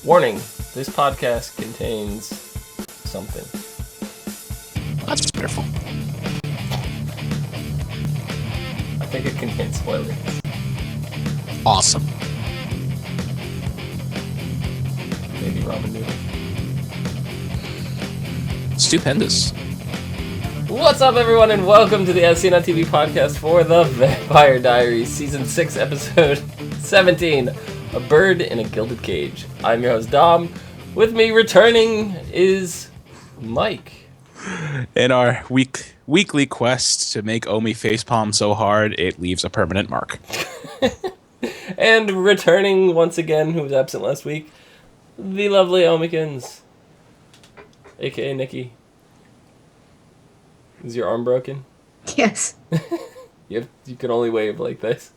Warning, this podcast contains something. That's wonderful. I think it contains spoilers. Awesome. Maybe ramen noodles. Stupendous. What's up, everyone, and welcome to the As Seen on TV podcast for the Vampire Diaries, Season 6, Episode 17, A Bird in a Gilded Cage. I'm your host, Dom. With me returning is Mike. In our weekly quest to make Omi facepalm so hard it leaves a permanent mark. And returning once again, who was absent last week, the lovely Omikins, a.k.a. Nikki. Is your arm broken? Yes. You can only wave like this.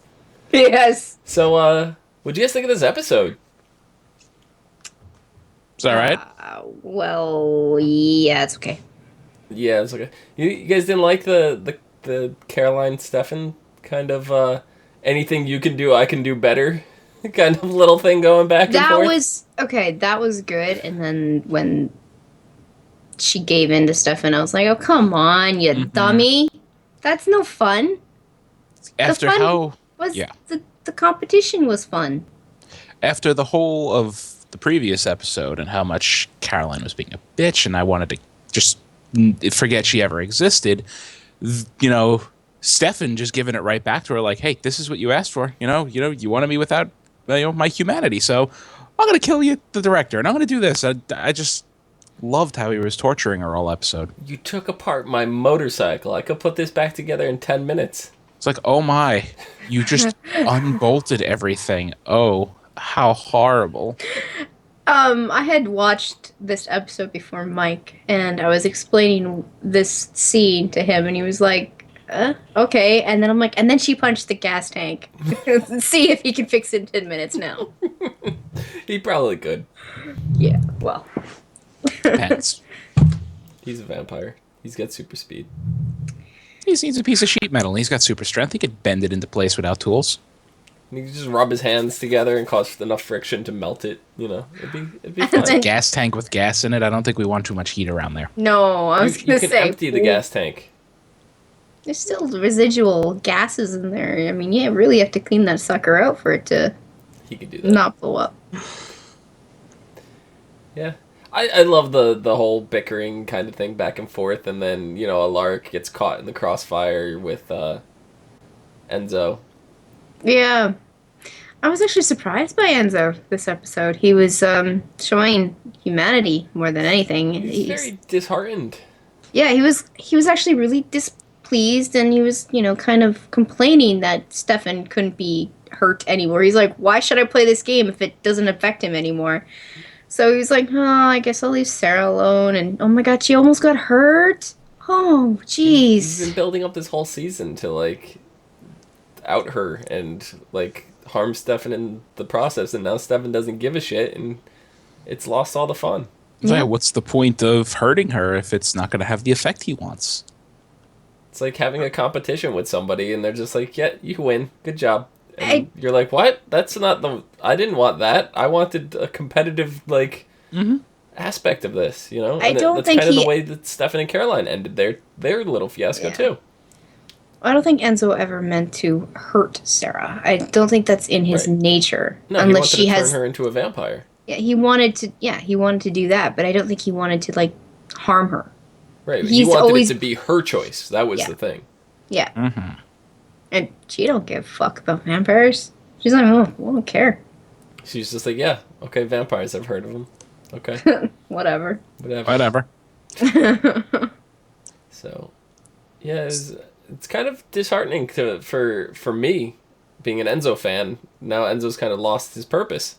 Yes. So, what'd you guys think of this episode? Is that right? Well, yeah, it's okay. Yeah, it's okay. You guys didn't like the Caroline Stefan kind of anything you can do, I can do better kind of little thing going back and forth? That was good. And then when she gave in to Stefan, I was like, oh, come on, you dummy. That's no fun. After the competition was fun. After the whole of the previous episode and how much Caroline was being a bitch and I wanted to just forget she ever existed, you know, Stefan just giving it right back to her like, hey, this is what you asked for. You wanted me without my humanity, so I'm going to kill you, the director, and I'm going to do this. I just loved how he was torturing her all episode. You took apart my motorcycle. I could put this back together in 10 minutes. It's like, oh my, you just unbolted everything. Oh, how horrible. I had watched this episode before Mike, and I was explaining this scene to him, and he was like, okay. And then I'm like, and then she punched the gas tank. See if he can fix it in 10 minutes now. He probably could. Yeah, well. Depends. He's a vampire. He's got super speed. He needs a piece of sheet metal, and he's got super strength. He could bend it into place without tools. He could just rub his hands together and cause enough friction to melt it. It'd be fun. It's a gas tank with gas in it. I don't think we want too much heat around there. No, I was going to say. You can empty the gas tank. There's still residual gases in there. I mean, you really have to clean that sucker out for it to He could do that. not blow up. Yeah. I love the whole bickering kind of thing back and forth, and then, Alaric gets caught in the crossfire with Enzo. Yeah. I was actually surprised by Enzo this episode. He was showing humanity more than anything. He's very disheartened. Yeah, he was actually really displeased, and he was, kind of complaining that Stefan couldn't be hurt anymore. He's like, why should I play this game if it doesn't affect him anymore? So he was like, oh, I guess I'll leave Sarah alone. And oh my god, she almost got hurt. Oh, jeez. He's been building up this whole season to, out her and, harm Stefan in the process. And now Stefan doesn't give a shit, and it's lost all the fun. Yeah, what's the point of hurting her if it's not going to have the effect he wants? It's like having a competition with somebody, and they're just like, yeah, you win. Good job. And you're like, what? That's not I didn't want that. I wanted a competitive, aspect of this, And that's kind of the way that Stefan and Caroline ended their little fiasco, too. I don't think Enzo ever meant to hurt Sarah. I don't think that's in his nature. No, unless he wanted to turn her into a vampire. Yeah, he wanted to do that, but I don't think he wanted to, harm her. Right, he wanted it to be her choice. That was the thing. Yeah. Mm-hmm. And she don't give a fuck about vampires. She's like, oh, I don't care. She's just like, yeah, okay, vampires, I've heard of them. Okay. Whatever. So, yeah, it's kind of disheartening for me, being an Enzo fan. Now Enzo's kind of lost his purpose.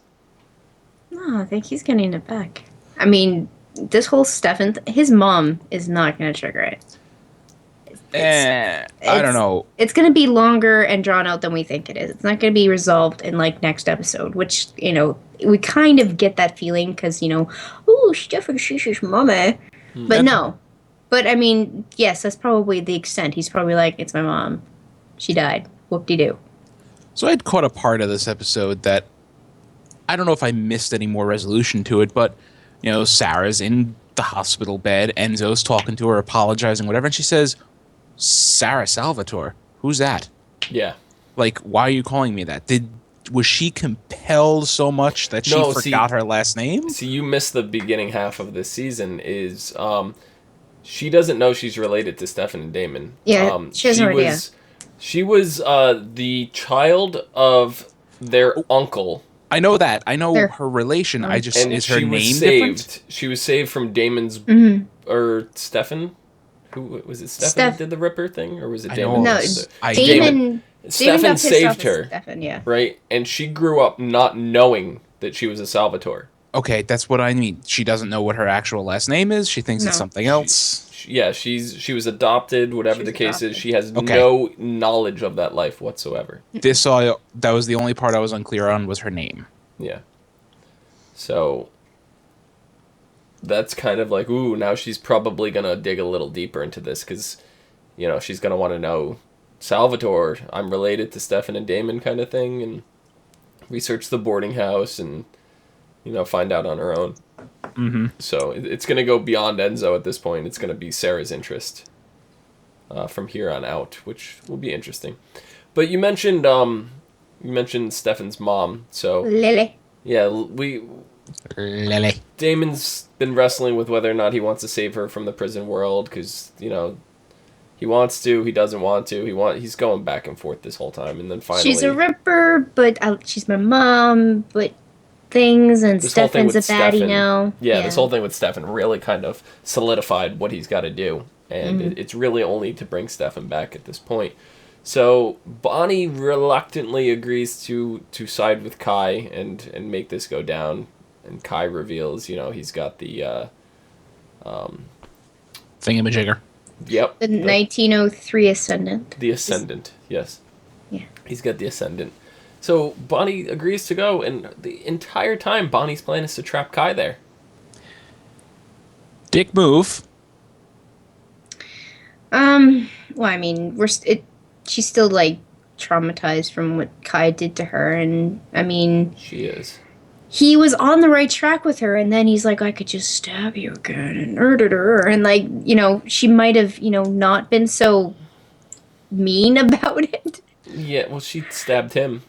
No, I think he's getting it back. I mean, this whole Stefan, his mom is not going to trigger it. I don't know. It's going to be longer and drawn out than we think it is. It's not going to be resolved in next episode, which, we kind of get that feeling because, oh, Stefan, she's his mama. But no. But I mean, yes, that's probably the extent. He's probably like, it's my mom. She died. Whoop-de-doo. So I'd caught a part of this episode that I don't know if I missed any more resolution to it, but Sarah's in the hospital bed. Enzo's talking to her, apologizing, whatever, and she says, "Sarah Salvatore, who's that?" Yeah. Like, why are you calling me that? Was she compelled so much that she forgot her last name? See, you missed the beginning half of this season. Is she doesn't know she's related to Stefan and Damon. Yeah, she has no idea. She was the child of their uncle. I know that. I know her relation. Is her name saved. different? She was saved from Damon's or Stefan. Who was it? Stefan did the Ripper thing, or was it Damon? No, Damon. Stefan saved her. Stefan, yeah. Right, and she grew up not knowing that she was a Salvatore. Okay, that's what I mean. She doesn't know what her actual last name is. She thinks it's something else. She was adopted. Whatever the case is, she has no knowledge of that life whatsoever. That was the only part I was unclear on, was her name. Yeah. So that's kind of like, ooh, now she's probably gonna dig a little deeper into this because, she's gonna want to know, Salvatore, I'm related to Stefan and Damon kind of thing, and research the boarding house and, find out on her own. Mm-hmm. So it's going to go beyond Enzo at this point. It's going to be Sarah's interest from here on out, which will be interesting. But you mentioned Stefan's mom, so Lily. Yeah, Lily. Damon's been wrestling with whether or not he wants to save her from the prison world because he wants to, he doesn't want to. He's going back and forth this whole time, and then finally she's a Ripper, but she's my mom, but things, and Stefan's a baddie now. Yeah, this whole thing with Stefan really kind of solidified what he's got to do, and it's really only to bring Stefan back at this point. So Bonnie reluctangly agrees to side with Kai and make this go down, and Kai reveals, he's got the thingamajigger. Yep. The 1903 Ascendant. The Ascendant, yes. Yeah. He's got the Ascendant. So Bonnie agrees to go, and the entire time Bonnie's plan is to trap Kai there. Dick move. Well, I mean, she's still, traumatized from what Kai did to her, and, I mean... She is. He was on the right track with her, and then he's like, I could just stab you again, and she might have, not been so mean about it. Yeah, well, she stabbed him.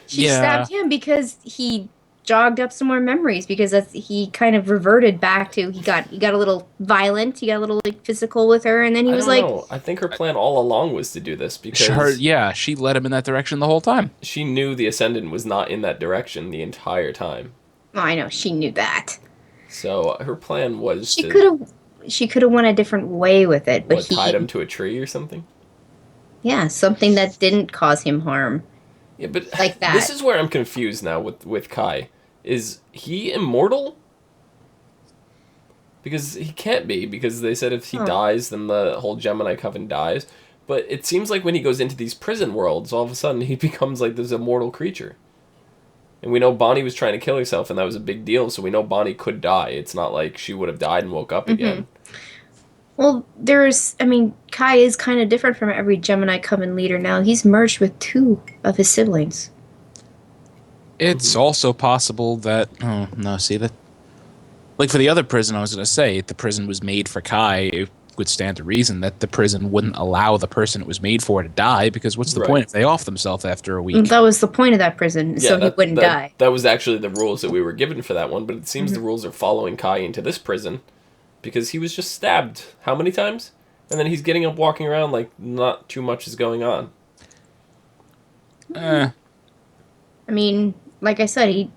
She stabbed him because he jogged up some more memories, because he kind of reverted back to, he got a little violent, he got a little, physical with her, and then he was like... I think her plan all along was to do this, because... she led him in that direction the whole time. She knew the Ascendant was not in that direction the entire time. Oh, I know, she knew that. So, her plan was She could have went a different way with it, but he... tied him to a tree or something? Yeah, something that didn't cause him harm. Yeah, but like that. This is where I'm confused now with Kai. Is he immortal? Because he can't be, because they said if he dies, then the whole Gemini coven dies. But it seems like when he goes into these prison worlds, all of a sudden he becomes like this immortal creature. And we know Bonnie was trying to kill herself, and that was a big deal, so we know Bonnie could die. It's not like she would have died and woke up again. Well, Kai is kind of different from every Gemini coven leader now. He's merged with 2 of his siblings. It's also possible that... Oh, no, see that... Like, for the other prison, I was going to say, if the prison was made for Kai, it would stand to reason that the prison wouldn't allow the person it was made for to die, because what's the point if they off themselves after a week? That was the point of that prison, so he wouldn't die. That was actually the rules that we were given for that one, but it seems the rules are following Kai into this prison, because he was just stabbed how many times? And then he's getting up, walking around like not too much is going on. I mean, like I said,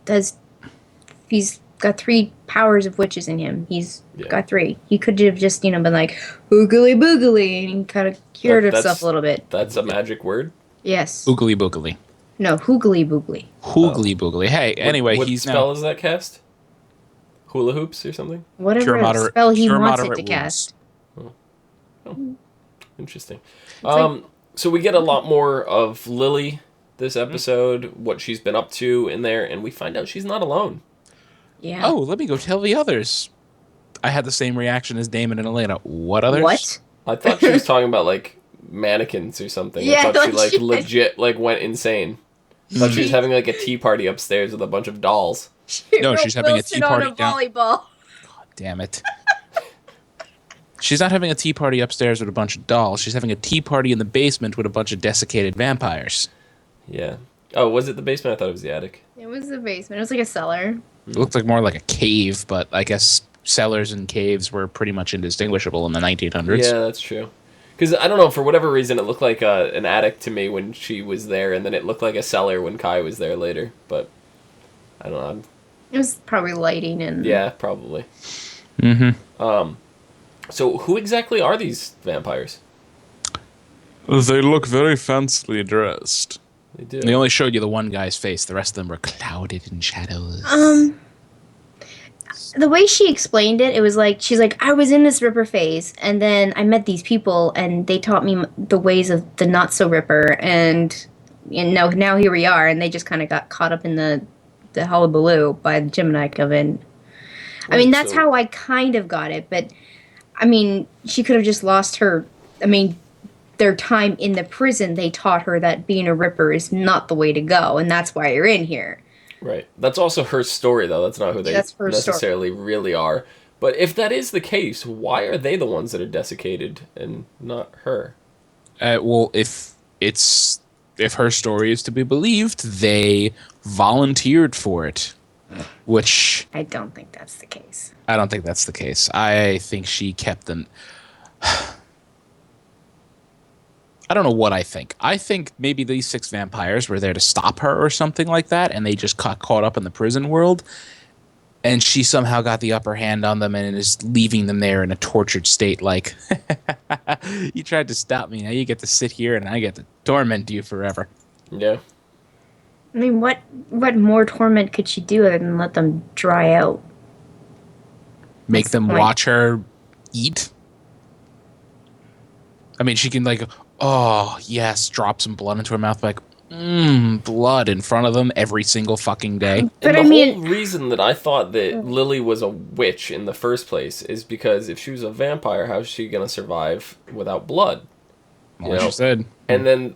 he's got 3 powers of witches in him. He's got 3. He could have just, been like, oogly boogly, and kind of cured himself a little bit. That's a magic word? Yes. Oogly boogly. No, hoogly boogly. Hoogly boogly. Hey, anyway, what spell is that cast? Hula hoops or something? Whatever spell he wants it to cast. Oh. Interesting. So we get a lot more of Lily this episode, what she's been up to in there, and we find out she's not alone. Yeah. Oh, let me go tell the others. I had the same reaction as Damon and Elena. What others? What? I thought she was talking about, mannequins or something. Yeah, I thought she, legit, went insane. Thought she was having like a tea party upstairs with a bunch of dolls. No, she's having a tea party on a volleyball. God damn it. She's not having a tea party upstairs with a bunch of dolls. She's having a tea party in the basement with a bunch of desiccated vampires. Yeah. Oh, was it the basement? I thought it was the attic. It was the basement. It was like a cellar. It looked like more like a cave, but I guess cellars and caves were pretty much indistinguishable in the 1900s. Yeah, that's true. Because, I don't know, for whatever reason, it looked like an attic to me when she was there, and then it looked like a cellar when Kai was there later. But, I don't know. It was probably lighting and... Yeah, probably. Mm-hmm. So, who exactly are these vampires? They look very fancily dressed. They do. They only showed you the one guy's face. The rest of them were clouded in shadows. The way she explained it, it was like, she's like, I was in this Ripper phase, and then I met these people, and they taught me the ways of the not-so-Ripper, and now here we are, and they just kind of got caught up in the hullabaloo by the Gemini coven. I mean, that's how I kind of got it, but, I mean, she could have just lost her, I mean, their time in the prison, they taught her that being a Ripper is not the way to go, and that's why you're in here. Right. That's also her story, though. That's not who they necessarily really are. But if that is the case, why are they the ones that are desiccated and not her? Well, if her story is to be believed, they volunteered for it, which... I don't think that's the case. I don't think that's the case. I think she kept them... I don't know what I think. I think maybe these 6 vampires were there to stop her or something like that, and they just got caught up in the prison world, and she somehow got the upper hand on them and is leaving them there in a tortured state like, you tried to stop me, now you get to sit here and I get to torment you forever. Yeah. I mean, what more torment could she do other than let them dry out? Make them watch her eat? I mean, she can like... Oh, yes, drop some blood into her mouth, like, blood in front of them every single fucking day. But and the whole reason that I thought that Lily was a witch in the first place is because if she was a vampire, how is she going to survive without blood? Well, she said. And then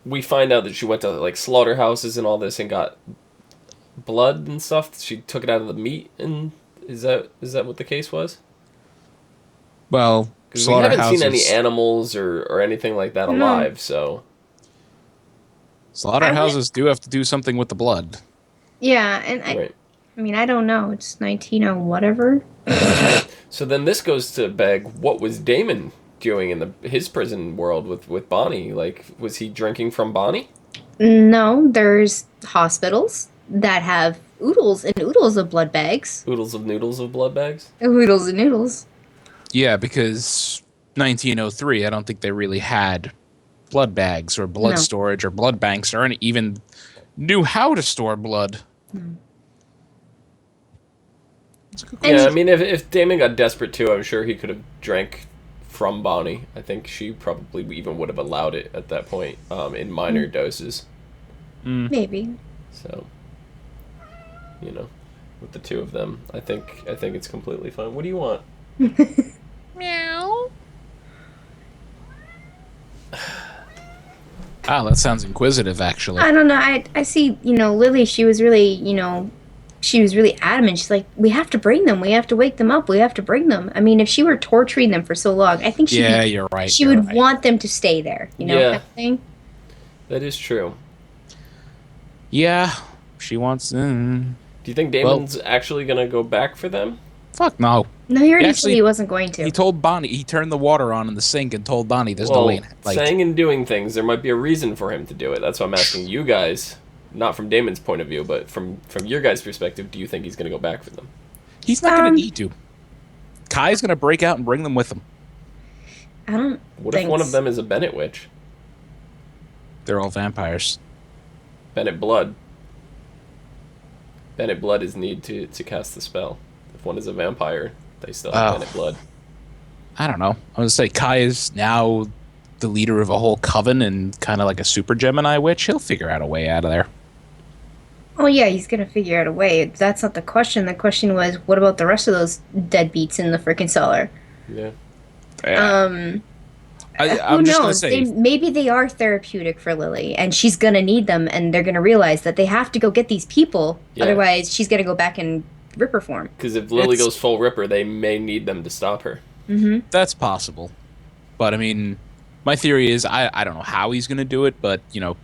we find out that she went to, like, slaughterhouses and all this and got blood and stuff. She took it out of the meat, and is that what the case was? Well... Because we haven't seen any animals or anything like that alive, so... Slaughterhouses do have to do something with the blood. Yeah, and I mean, I don't know. It's 19 or whatever. So then this goes to beg, what was Damon doing in his prison world with Bonnie? Like, was he drinking from Bonnie? No, there's hospitals that have oodles and oodles of blood bags. Oodles of noodles of blood bags? Oodles and noodles. Yeah, because 1903, I don't think they really had blood bags or blood storage or blood banks or even knew how to store blood. Yeah, I mean, if Damon got desperate too, I'm sure he could have drank from Bonnie. I think she probably even would have allowed it at that point in minor doses. Maybe. So, with the two of them, I think it's completely fine. What do you want? Meow. Ah, that sounds inquisitive, actually. I don't know. I see, Lily, she was really adamant. She's like, we have to bring them. We have to wake them up. We have to bring them. I mean, if she were torturing them for so long, I think you're right. She would want them to stay there, kind of thing. That is true. Yeah, she wants... Do you think Damon's actually going to go back for them? Fuck no. No, he already said he wasn't going to. He told Bonnie, he turned the water on in the sink and told Bonnie there's no way. Saying and doing things, there might be a reason for him to do it. That's why I'm asking you guys, not from Damon's point of view, but from your guys' perspective, do you think he's going to go back for them? He's not going to need to. Kai's going to break out and bring them with him. I don't What if one of them is a Bennett witch? They're all vampires. Bennett blood. Bennett blood is needed to cast the spell. If one is a vampire, they still have Bennett blood. I don't know. I was going to say, Kai is now the leader of a whole coven and kind of like a super Gemini witch. He'll figure out a way out of there. Oh, yeah, he's going to figure out a way. That's not the question. The question was, what about the rest of those deadbeats in the freaking cellar? Yeah. I'm Who just gonna knows? say, Maybe they are therapeutic for Lily, and she's gonna need them, and they're gonna realize that they have to go get these people. Yeah. Otherwise, she's gonna go back in Ripper form. Because if Lily goes full Ripper, they may need them to stop her. that's possible. But I mean, my theory is I don't know how he's gonna do it, but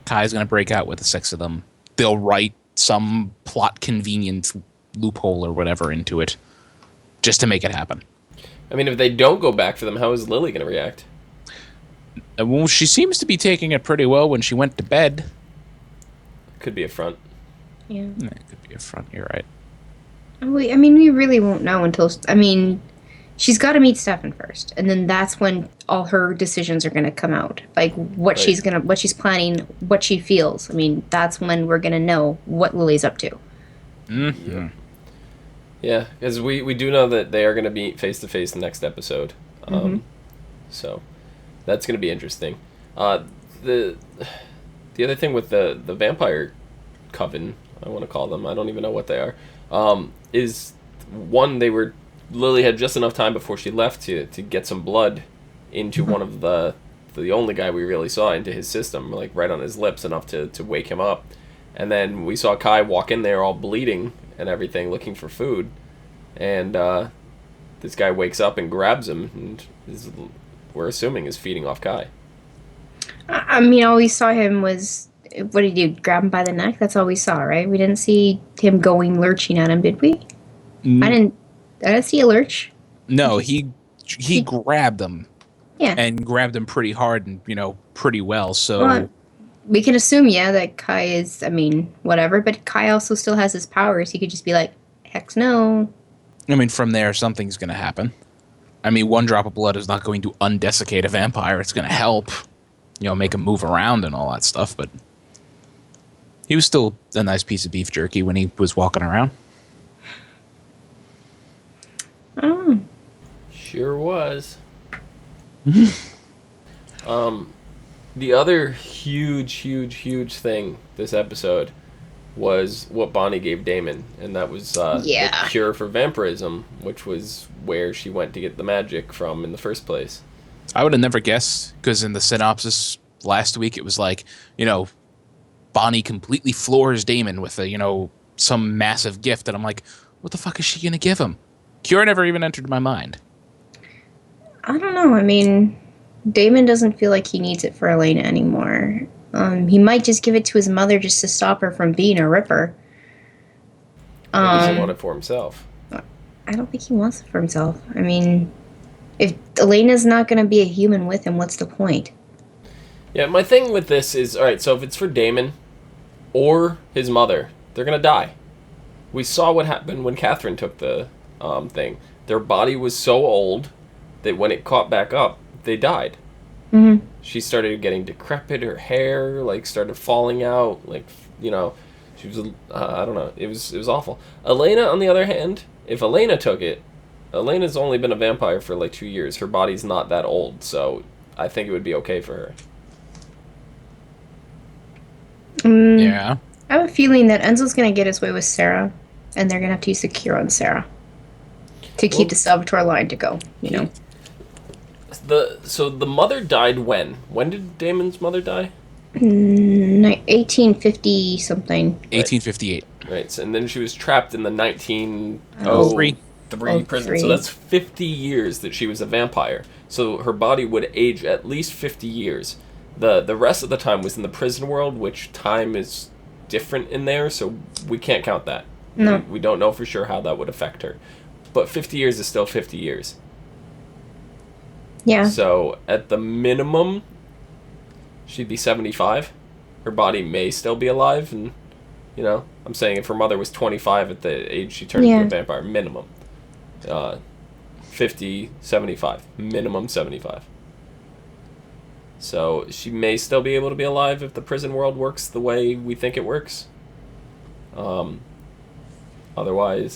Kai's gonna break out with the 6 of them. They'll write some plot convenience loophole or whatever into it, just to make it happen. I mean, if they don't go back for them, how is Lily going to react? Well, she seems to be taking it pretty well when she went to bed. Could be a front. Yeah. It could be a front, you're right. We really won't know until... she's got to meet Stefan first, and then that's when all her decisions are going to come out. Like, what she's planning, what she feels. I mean, that's when we're going to know what Lily's up to. Mm-hmm. Yeah, because we do know that they are going to be face-to-face the next episode. So that's going to be interesting. The other thing with the vampire coven, I want to call them, I don't even know what they are, is one, Lily had just enough time before she left to get some blood into one of the only guy we really saw into his system, like right on his lips, enough to wake him up. And then we saw Kai walk in there all bleeding and everything, looking for food. And this guy wakes up and grabs him, and we're assuming is feeding off Kai. All we saw him was... What did he do? Grab him by the neck? That's all we saw, right? We didn't see him lurching at him, did we? I didn't see a lurch. No, he grabbed him. Yeah. And grabbed him pretty hard and, pretty well, so... we can assume, that Kai is, whatever, but Kai also still has his powers. He could just be like, heck no. From there, something's going to happen. One drop of blood is not going to undesiccate a vampire. It's going to help, make him move around and all that stuff, but he was still a nice piece of beef jerky when he was walking around. Oh. Sure was. The other huge thing this episode was what Bonnie gave Damon, and that was the cure for vampirism, which was where she went to get the magic from in the first place. I would have never guessed, because in the synopsis last week it was like, Bonnie completely floors Damon with some massive gift, and I'm like, what the fuck is she gonna give him? Cure never even entered my mind. I don't know. Damon doesn't feel like he needs it for Elena anymore. He might just give it to his mother just to stop her from being a Ripper. He doesn't want it for himself. I don't think he wants it for himself. If Elena's not going to be a human with him, what's the point? Yeah, my thing with this is, alright, so if it's for Damon or his mother, they're going to die. We saw what happened when Katherine took the thing. Their body was so old that when it caught back up, they died. Mm-hmm. She started getting decrepit. Her hair started falling out. She was I don't know. It was awful. Elena, on the other hand, if Elena took it, Elena's only been a vampire for 2 years. Her body's not that old, so I think it would be okay for her. Yeah. I have a feeling that Enzo's going to get his way with Sarah, and they're going to have to use the cure on Sarah to keep the Salvatore line to go. So the mother died when? When did Damon's mother die? 1850 something. 1858. Right. So, and then she was trapped in the 1903 prison. So that's 50 years that she was a vampire. So her body would age at least 50 years. The rest of the time was in the prison world, which time is different in there, so we can't count that. No. We don't know for sure how that would affect her. But 50 years is still 50 years. Yeah. So, at the minimum, she'd be 75. Her body may still be alive, and, I'm saying if her mother was 25 at the age she turned into a vampire, minimum. 50, 75. Minimum 75. So, she may still be able to be alive if the prison world works the way we think it works. Otherwise,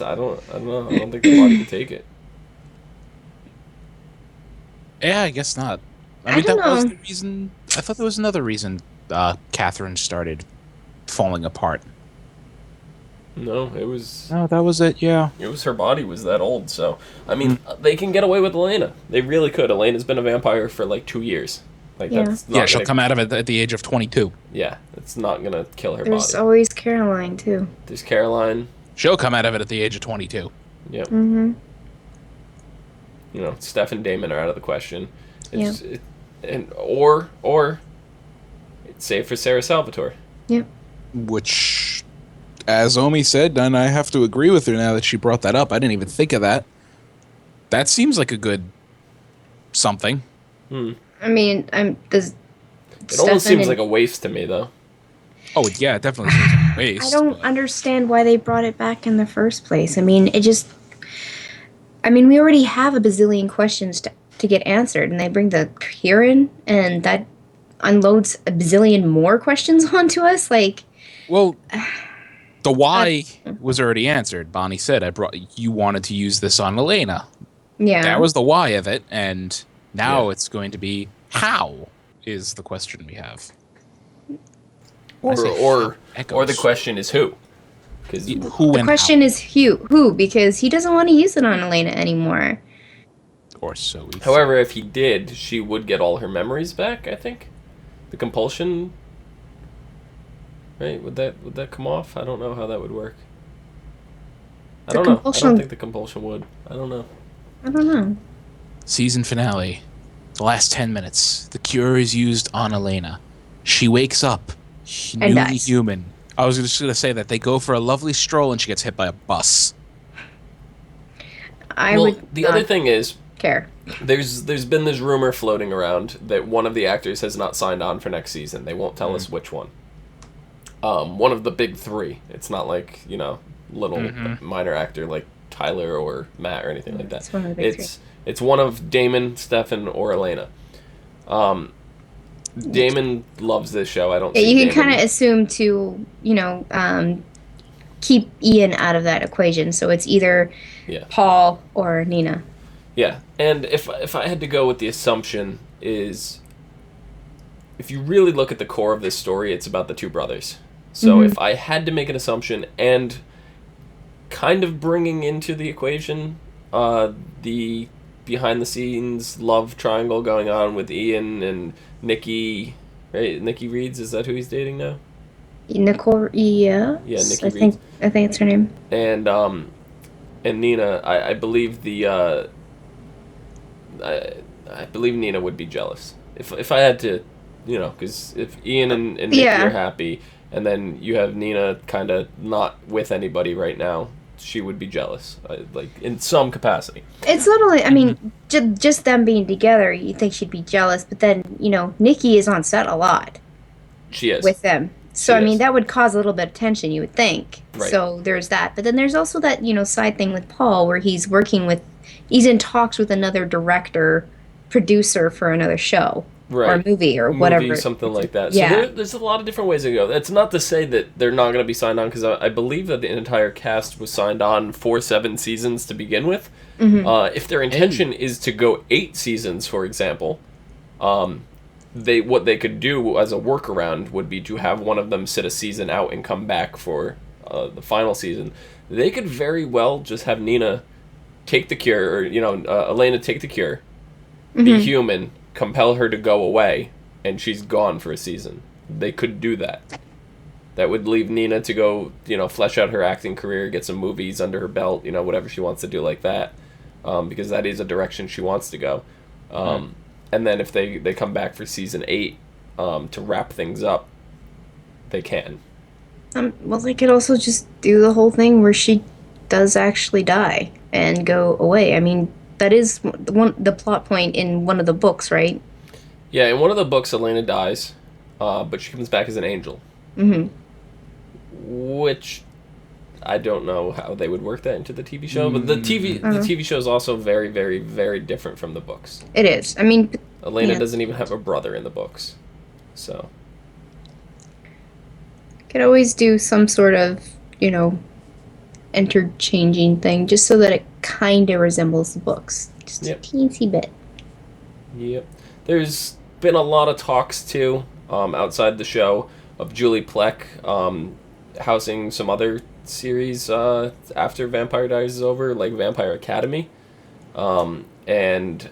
I don't know. I don't think the body can take it. Yeah, I guess not. I don't know. Was the reason. I thought there was another reason Katherine started falling apart. No, it was... No, that was it, yeah. It was her body was that old, so... I mean, they can get away with Elena. They really could. Elena's been a vampire for, like, 2 years. Like, that's not she'll come out of it at the age of 22. Yeah, it's not gonna kill her There's body. always Caroline, too. There's Caroline. She'll come out of it at the age of 22. Yep. Mm-hmm. You know, Steph and Damon are out of the question. Yep. Or it's safe for Sarah Salvatore. Yep. Which, as Omi said, and I have to agree with her now that she brought that up, I didn't even think of that. That seems like a good something. I mean, It almost seems like a waste to me, though. Oh, yeah, it definitely seems like a waste. I don't understand why they brought it back in the first place. I mean, we already have a bazillion questions to get answered, and they bring the cure in, and that unloads a bazillion more questions onto us. Like, well, the why was already answered. Bonnie said, you wanted to use this on Elena. yeah, Uh-huh. That was the why of it, and now it's going to be how is the question we have. Or the question is who? Because Who the and question is who, because he doesn't want to use it on Elena anymore. how. Or so we however, if he did, she would get all her memories back, I think. The compulsion, right? Would that come off? I don't know how that would work. I don't know. I don't think the compulsion would. I don't know. I don't know. Season finale. The last 10 minutes. The cure is used on Elena. She wakes up. And Newly dies. human. I was just going to say that they go for a lovely stroll and she gets hit by a bus. I Well, would the not other thing is, care. there's been this rumor floating around that one of the actors has not signed on for next season. They won't tell us which one. One of the big three. It's not like, little minor actor like Tyler or Matt or anything like that. It's one of the big three. It's one of Damon, Stefan, or Elena. Damon loves this show. I don't. Yeah, see you can Damon- kind of assume to, keep Ian out of that equation. So it's either Paul or Nina. Yeah, and if I had to go with the assumption is, if you really look at the core of this story, it's about the two brothers. So if I had to make an assumption and kind of bringing into the equation the behind-the-scenes love triangle going on with Ian and Nikki, right? Nikki Reeds, is that who he's dating now? Nicole, yeah. Yeah, Nikki I think it's her name. And Nina, I believe I believe Nina would be jealous if I had to, because if Ian and Nikki are happy, and then you have Nina kind of not with anybody right now, she would be jealous, like in some capacity. It's not only, I mean, just them being together, you think she'd be jealous, but then, Nikki is on set a lot. She is. With them. So, She I mean, is. that would cause a little bit of tension, you would think. Right. So there's that. But then there's also that, side thing with Paul where he's in talks with another director, producer for another show. Right. Or movie or whatever. Something like that. Yeah. So there's a lot of different ways to go. That's not to say that they're not going to be signed on, because I believe that the entire cast was signed on for 7 seasons to begin with. If their intention is to go 8 seasons, for example, what they could do as a workaround would be to have one of them sit a season out and come back for the final season. They could very well just have Nina take the cure, or Elena take the cure, be human, compel her to go away, and she's gone for a season. They could do that. That would leave Nina to go, flesh out her acting career, get some movies under her belt, whatever she wants to do like that, because that is a direction she wants to go. And then if they come back for season 8 to wrap things up, they can. Well, they could also just do the whole thing where she does actually die and go away. I mean, that is the plot point in one of the books, right? Yeah, in one of the books, Elena dies, but she comes back as an angel. Which I don't know how they would work that into the TV show, but the TV show is also very, very, very different from the books. It is. I mean, Elena doesn't even have a brother in the books, so could always do some sort of, interchanging thing just so that it kind of resembles the books. Just a teensy bit. Yep. There's been a lot of talks, too, outside the show, of Julie Plec housing some other series after Vampire Diaries is over, like Vampire Academy. And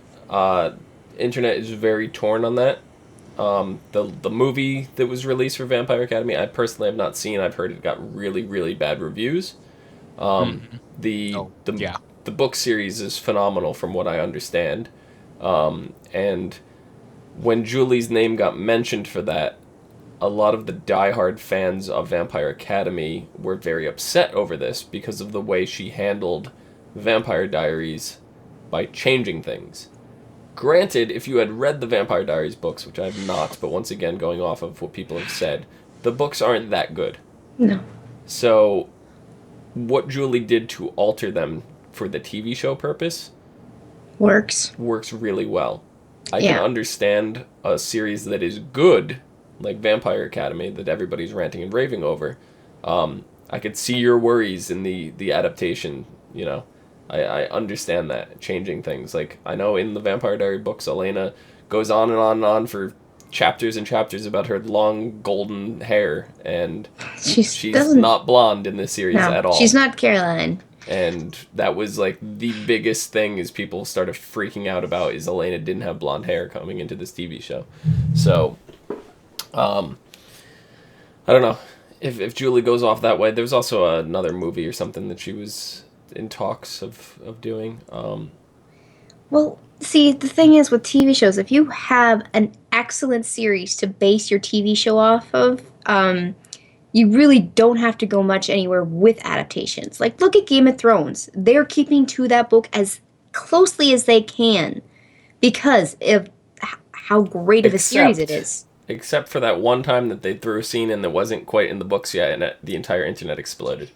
internet is very torn on that. The movie that was released for Vampire Academy, I personally have not seen. I've heard it got really, really bad reviews. The book series is phenomenal from what I understand. And when Julie's name got mentioned for that, a lot of the diehard fans of Vampire Academy were very upset over this because of the way she handled Vampire Diaries by changing things. Granted, if you had read the Vampire Diaries books, which I have not, but once again, going off of what people have said, the books aren't that good. No. So, what Julie did to alter them for the TV show purpose works really well. I can understand a series that is good, like Vampire Academy, that everybody's ranting and raving over. I could see your worries in the adaptation, you know. I understand that, changing things. Like, I know in the Vampire Diary books, Elena goes on and on and on for chapters and chapters about her long golden hair, and she's not blonde in this series at all. She's not Caroline. And that was, like, the biggest thing is people started freaking out about is Elena didn't have blonde hair coming into this TV show. So, I don't know. If Julie goes off that way, there's also another movie or something that she was in talks of doing. Well, see, the thing is with TV shows, if you have an excellent series to base your TV show off of, you really don't have to go much anywhere with adaptations. Like, look at Game of Thrones. They're keeping to that book as closely as they can because of how great of a series it is. Except for that one time that they threw a scene in that wasn't quite in the books yet, and the entire internet exploded.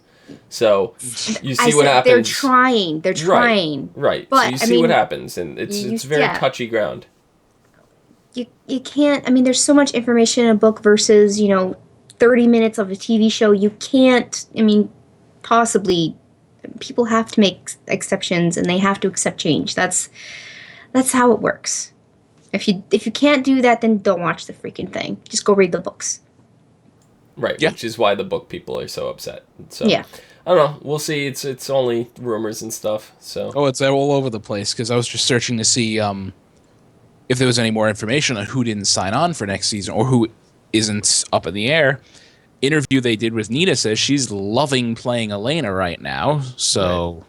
So, you see what happens. They're trying. Right. But, so you see what happens, and it's very touchy ground. You can't, I mean, there's so much information in a book versus, 30 minutes of a TV show. You can't, possibly, people have to make exceptions, and they have to accept change. That's how it works. If you can't do that, then don't watch the freaking thing. Just go read the books. Right, which is why the book people are so upset. So, I don't know. We'll see. It's only rumors and stuff. So. Oh, it's all over the place because I was just searching to see if there was any more information on who didn't sign on for next season or who isn't up in the air. Interview they did with Nina says she's loving playing Elena right now. So.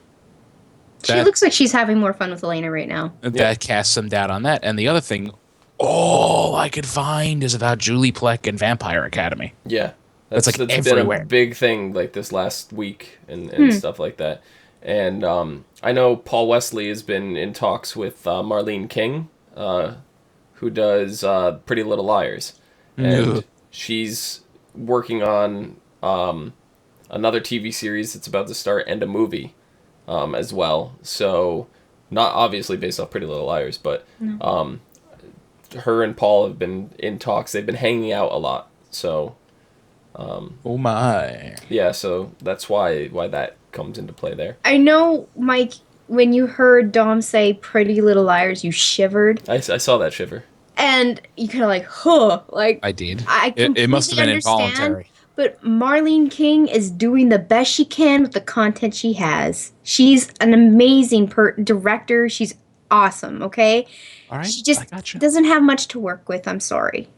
She looks like she's having more fun with Elena right now. That casts some doubt on that. And the other thing, all I could find is about Julie Plec and Vampire Academy. Yeah. That's like everywhere. Been a big thing like this last week and stuff like that. And I know Paul Wesley has been in talks with Marlene King, who does Pretty Little Liars. And she's working on another TV series that's about to start and a movie as well. So, not obviously based off Pretty Little Liars, but her and Paul have been in talks. They've been hanging out a lot. So, oh my. Yeah, so that's why that comes into play there. I know, Mike, when you heard Dom say Pretty Little Liars, you shivered. I saw that shiver. And you kind of like, huh. Like, I did. It must have been involuntary. But Marlene King is doing the best she can with the content she has. She's an amazing director. She's awesome, okay? All right, she just doesn't have much to work with. I'm sorry.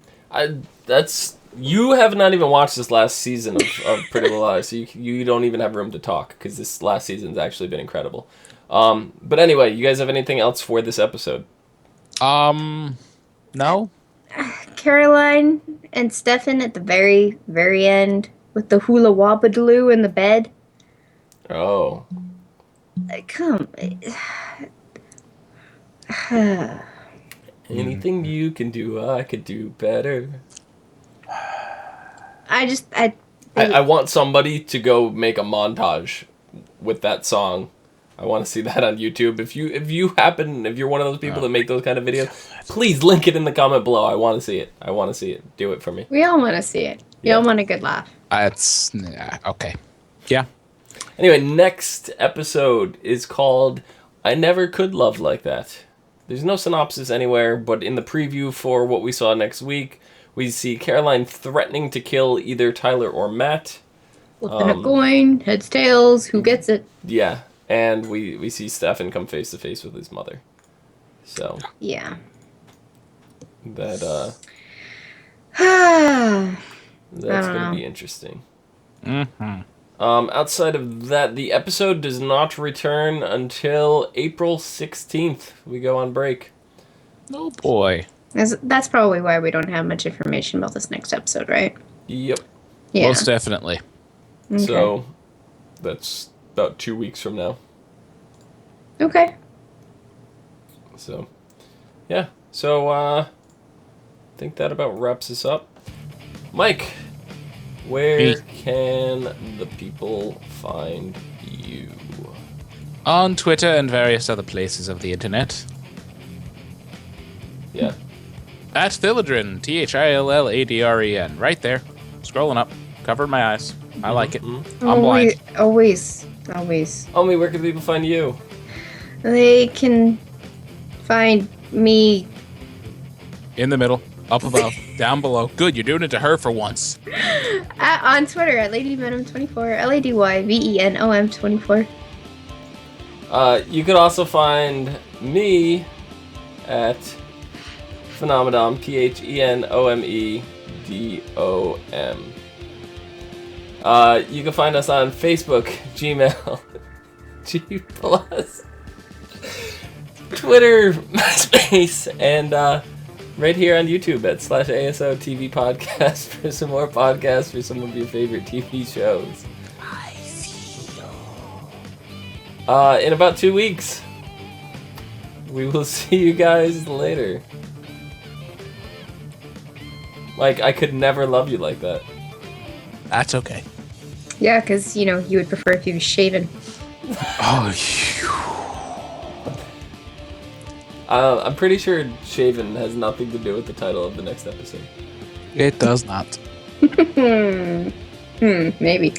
You have not even watched this last season of Pretty Little Liars, so you don't even have room to talk, because this last season's actually been incredible. But anyway, you guys have anything else for this episode? No. Caroline and Stefan at the very, very end with the hula wabadaloo in the bed. Oh. Come. Anything you can do, I could do better. I want somebody to go make a montage with that song. I want to see that on YouTube. If you're one of those people that make those kind of videos, please link it in the comment below. I want to see it. Do it for me. We all want to see it. We all want a good laugh. That's okay. Yeah. Anyway, next episode is called I Never Could Love Like That. There's no synopsis anywhere, but in the preview for what we saw next week, we see Caroline threatening to kill either Tyler or Matt. Flipping a coin, heads, tails, who gets it? Yeah, and we see Stefan come face to face with his mother. So yeah, that's gonna be interesting. Mm-hmm. Outside of that, the episode does not return until April 16th. We go on break. Oh boy. That's probably why we don't have much information about this next episode, right? Yep. Yeah. Most definitely. Okay. So that's about 2 weeks from now. Okay. So yeah. So I think that about wraps us up. Mike, where can the people find you? On Twitter and various other places of the internet. Yeah. At Thilladren, Thilladren, right there. Scrolling up. Covering my eyes. I like it. Mm-hmm. I'm blind. Always. Omi, where can people find you? They can find me In the middle. Up above. Down below. Good, you're doing it to her for once. on Twitter at LadyVenom24, LadyVenom24. You could also find me at Phenomenon, Phenomedom. You can find us on Facebook, Gmail, G+, Twitter, MySpace, and right here on YouTube at /ASOTV podcast for some more podcasts for some of your favorite TV shows. I feel. In about 2 weeks. We will see you guys later. Like, I could never love you like that. That's okay. Yeah, because, you would prefer if he was shaven. Oh, I'm pretty sure shaven has nothing to do with the title of the next episode. it does not. Maybe.